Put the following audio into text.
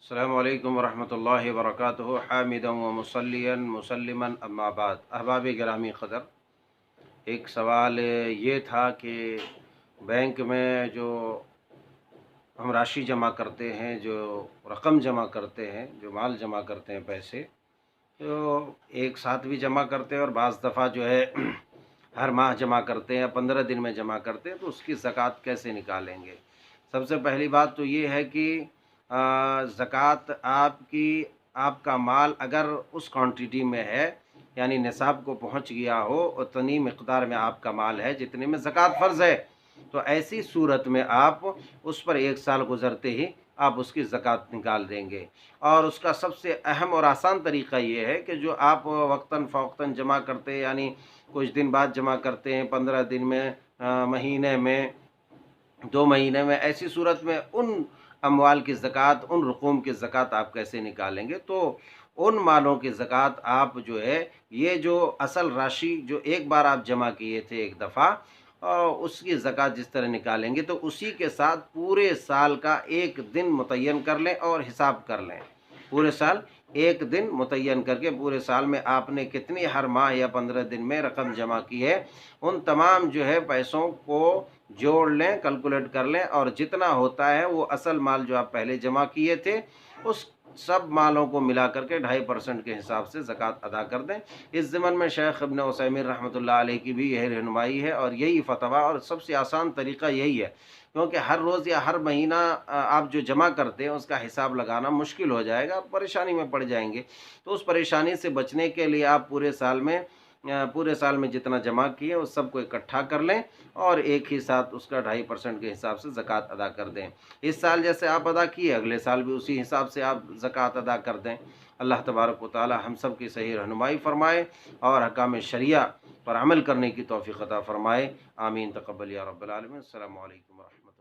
السلام علیکم ورحمۃ اللہ وبرکاتہ حامدا و مسلیا مسلما اما بعد احباب گرامی قدر، ایک سوال یہ تھا کہ بینک میں جو ہم راشی جمع کرتے ہیں، جو رقم جمع کرتے ہیں، جو مال جمع کرتے ہیں، پیسے تو ایک ساتھ بھی جمع کرتے ہیں اور بعض دفعہ جو ہے ہر ماہ جمع کرتے ہیں یا 15 دن میں جمع کرتے ہیں، تو اس کی زکوٰۃ کیسے نکالیں گے؟ سب سے پہلی بات تو یہ ہے کہ زکوٰۃ آپ کا مال اگر اس کوانٹٹی میں ہے، یعنی نصاب کو پہنچ گیا ہو، اتنی مقدار میں آپ کا مال ہے جتنے میں زکوٰۃ فرض ہے، تو ایسی صورت میں آپ اس پر 1 سال گزرتے ہی آپ اس کی زکوٰۃ نکال دیں گے۔ اور اس کا سب سے اہم اور آسان طریقہ یہ ہے کہ جو آپ وقتاً فوقتاً جمع کرتے ہیں، یعنی کچھ دن بعد جمع کرتے ہیں، 15 دن میں، مہینے میں، 2 مہینے میں، ایسی صورت میں ان اموال کی زکوٰۃ، ان رقوم کی زکوٰۃ آپ کیسے نکالیں گے؟ تو ان مالوں کی زکوٰۃ آپ جو ہے، یہ جو اصل راشی جو ایک بار آپ جمع کیے تھے ایک دفعہ، اس کی زکوٰۃ جس طرح نکالیں گے تو اسی کے ساتھ پورے سال کا ایک دن متعین کر لیں اور حساب کر لیں۔ پورے سال ایک دن متعین کر کے پورے سال میں آپ نے کتنی ہر ماہ یا 15 دن میں رقم جمع کی ہے، ان تمام جو ہے پیسوں کو جوڑ لیں، کیلکولیٹ کر لیں، اور جتنا ہوتا ہے وہ اصل مال جو آپ پہلے جمع کیے تھے اس سب مالوں کو ملا کر کے 2.5% کے حساب سے زکوٰۃ ادا کر دیں۔ اس ضمن میں شیخ ابن عثیمین رحمۃ اللہ علیہ کی بھی یہی رہنمائی ہے اور یہی فتویٰ، اور سب سے آسان طریقہ یہی ہے، کیونکہ ہر روز یا ہر مہینہ آپ جو جمع کرتے ہیں اس کا حساب لگانا مشکل ہو جائے گا، آپ پریشانی میں پڑ جائیں گے۔ تو اس پریشانی سے بچنے کے لیے آپ پورے سال میں جتنا جمع کیے اس سب کو اکٹھا کر لیں اور ایک ہی ساتھ اس کا 2.5% کے حساب سے زکوٰۃ ادا کر دیں۔ اس سال جیسے آپ ادا کیے، اگلے سال بھی اسی حساب سے آپ زکوٰۃ ادا کر دیں۔ اللہ تبارک و تعالی ہم سب کی صحیح رہنمائی فرمائے اور احکام شریعہ پر عمل کرنے کی توفیق عطا فرمائے۔ آمین، تقبل یا رب العالمین۔ السلام علیکم ورحمۃ اللہ۔